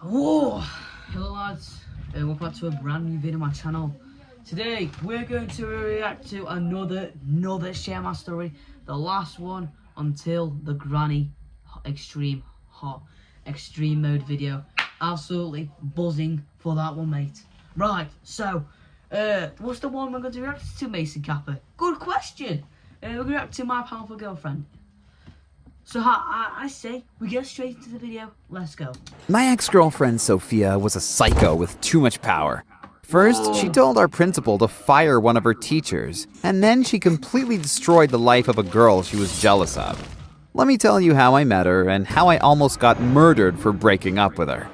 Whoa! Hello lads, welcome back to a brand new video on my channel. Today we're going to react to another share story, the last one until the granny extreme mode video. Absolutely buzzing for that one, mate. Right, so what's the one we're going to react to, Mason Kappa? Good question. We're going to react to My Powerful Girlfriend. So I say we get straight into the video. Let's go. My ex-girlfriend Sophia was a psycho with too much power. First, she told our principal to fire one of her teachers, and then she completely destroyed the life of a girl she was jealous of. Let me tell you how I met her and how I almost got murdered for breaking up with her.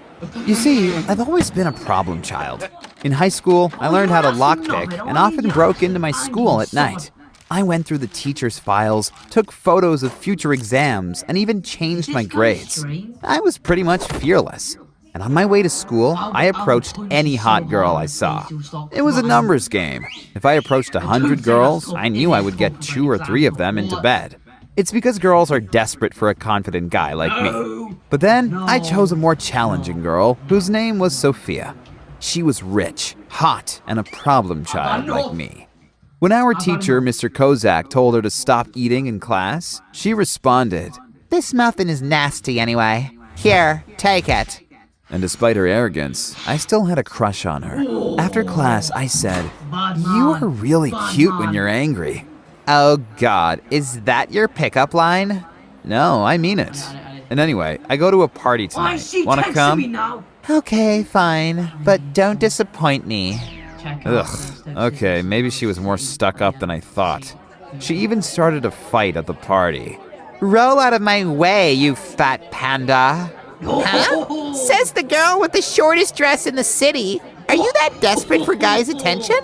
You see, I've always been a problem child. In high school, I learned how to lockpick and often broke into my school at night. I went through the teacher's files, took photos of future exams, and even changed my grades. I was pretty much fearless. And on my way to school, I approached any hot girl I saw. It was a numbers game. If I approached 100 girls, I knew I would get 2 or 3 of them into bed. It's because girls are desperate for a confident guy like me. But then, I chose a more challenging girl, whose name was Sophia. She was rich, hot, and a problem child like me. When our teacher, Mr. Kozak, told her to stop eating in class, she responded, "This muffin is nasty anyway. Here, take it." And despite her arrogance, I still had a crush on her. After class, I said, "You are really cute when you're angry." Oh God, is that your pickup line? No, I mean it. And anyway, I go to a party tonight. Wanna come? Okay, fine, but don't disappoint me. Ugh, okay, maybe she was more stuck up than I thought. She even started a fight at the party. Roll out of my way, you fat panda. Huh? Says the girl with the shortest dress in the city. Are you that desperate for guys' attention?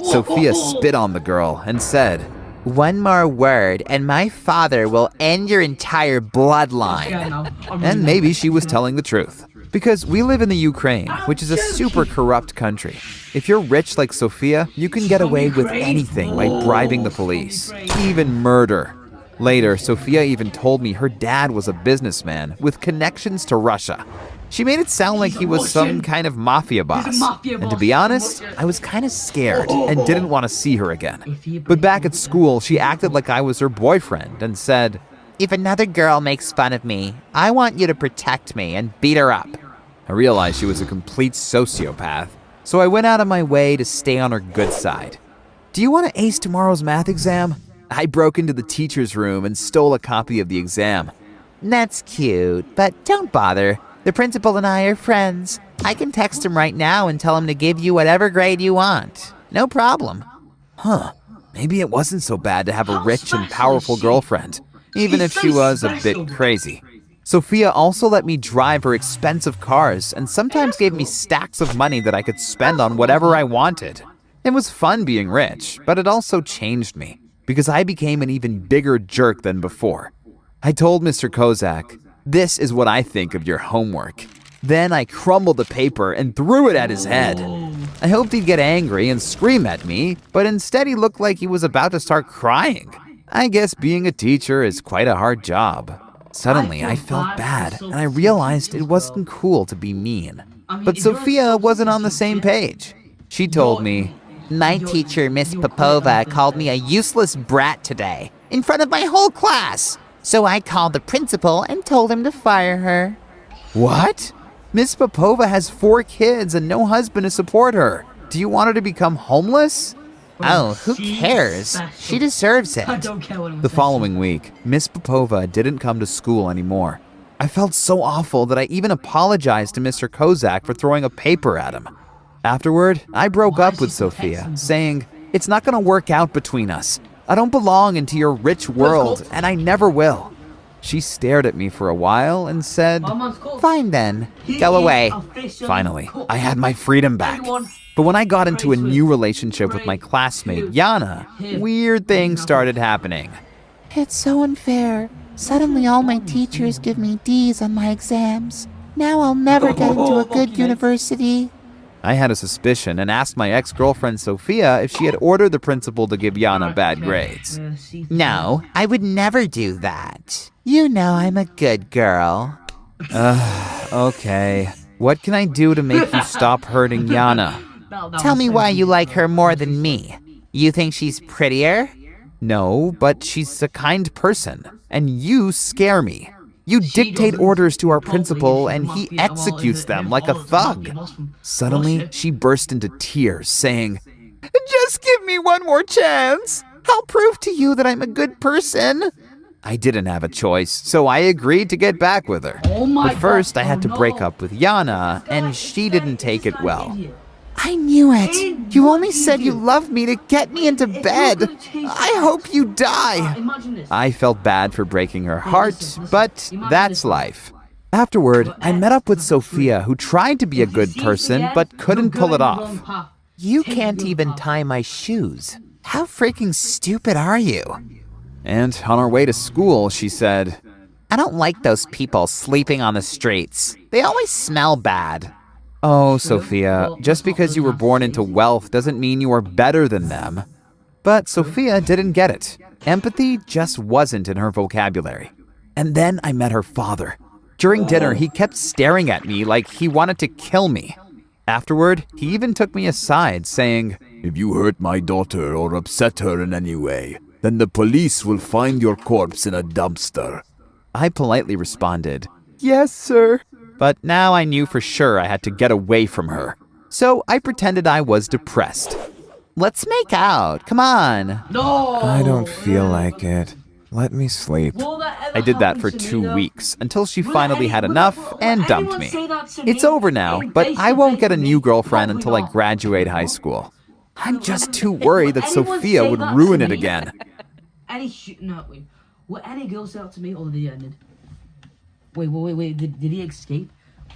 Sophia spit on the girl and said, "One more word and my father will end your entire bloodline." And maybe she was telling the truth. Because we live in the Ukraine, which is a super corrupt country. If you're rich like Sophia, you can get away with anything by bribing the police, even murder. Later, Sophia even told me her dad was a businessman with connections to Russia. She made it sound like he was some kind of mafia boss. And to be honest, I was kind of scared and didn't want to see her again. But back at school, she acted like I was her boyfriend and said, "If another girl makes fun of me, I want you to protect me and beat her up." I realized she was a complete sociopath, so I went out of my way to stay on her good side. "Do you want to ace tomorrow's math exam?" I broke into the teacher's room and stole a copy of the exam. "That's cute, but don't bother. The principal and I are friends. I can text him right now and tell him to give you whatever grade you want. No problem." Huh, maybe it wasn't so bad to have a rich and powerful girlfriend, even if she was a bit crazy. Sophia also let me drive her expensive cars and sometimes gave me stacks of money that I could spend on whatever I wanted. It was fun being rich, but it also changed me, because I became an even bigger jerk than before. I told Mr. Kozak, "This is what I think of your homework." Then I crumbled the paper and threw it at his head. I hoped he'd get angry and scream at me, but instead he looked like he was about to start crying. I guess being a teacher is quite a hard job. Suddenly, I felt bad, and I realized it wasn't cool to be mean. But Sophia wasn't on the same page. She told me, "My teacher, Miss Popova, called me a useless brat today, in front of my whole class. So I called the principal and told him to fire her." "What? Miss Popova has 4 kids and no husband to support her. Do you want her to become homeless?" Oh, who cares? She deserves it. The following week, Miss Popova didn't come to school anymore. I felt so awful that I even apologized to Mr. Kozak for throwing a paper at him. Afterward, I broke up with Sophia, saying, "It's not gonna work out between us. I don't belong into your rich world, and I never will." She stared at me for a while and said, "Fine then, go away." Finally, I had my freedom back. But when I got into a new relationship with my classmate, Yana, weird things started happening. "It's so unfair. Suddenly all my teachers give me D's on my exams. Now I'll never get into a good university." I had a suspicion and asked my ex-girlfriend Sophia if she had ordered the principal to give Yana bad grades. "No, I would never do that. You know I'm a good girl." Okay. What can I do to make you stop hurting Yana? Tell me why you like her more than me. You think she's prettier? No, but she's a kind person, and you scare me. You She dictate doesn't. orders to our Probably, principal, she and must he be- well, executes her them like a father must be thug. Muslim. Suddenly, Must she burst into tears, saying, "Just give me one more chance. I'll prove to you that I'm a good person." I didn't have a choice, so I agreed to get back with her. Oh my But first, I God. had to Oh break no. up with Yana, This guy- and she didn't take this it guy's well. an idiot. I knew it. You What only did you said you do? loved me to get me into If you're bed. gonna change I that- hope you die. Imagine this. I felt bad for breaking her heart, listen, but imagine that's this. life. Afterward, I met up with Sophia, who tried to be a If you good see person, again, but you're couldn't pull going it the off. wrong path. You Take can't the even path. tie my shoes. How freaking stupid are you? And on our way to school, she said, I don't like those people sleeping on the streets. They always smell bad. "Oh, Sophia, Well, just that's not because you were really born nice. into wealth doesn't mean you are better than them." But Sophia didn't get it. Empathy just wasn't in her vocabulary. And then I met her father. During dinner, he kept staring at me like he wanted to kill me. Afterward, he even took me aside, saying, If you hurt my daughter or upset her in any way, then the police will find your corpse in a dumpster. I politely responded, "Yes, sir." But now I knew for sure I had to get away from her. So I pretended I was depressed. Let's make out. Come on. No. I don't feel like it. Let me sleep. Will that ever I did that happen for to me, 2 though? weeks until she Will finally any- had will- enough will and dumped anyone me. say that to It's me? over now, In but face I to won't face get a with new me? girlfriend Probably until I not. graduate high school. I'm just too Will worried that anyone Sophia say would that ruin to it me? again. No, wait. Will any girl say that to me, or did he end it? Wait. Did he escape?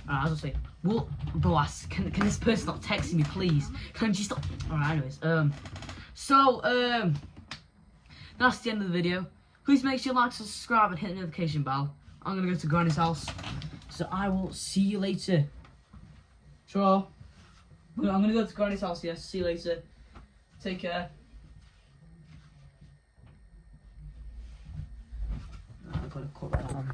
I was gonna say, well, bro, can this person stop texting me, please? Can you stop? Alright, anyways, that's the end of the video. Please make sure you like, subscribe, and hit the notification bell. I'm gonna go to Granny's house, so I will see you later. Sure. I'm gonna go to Granny's house, yes. See you later. Take care. I've got to cut that on.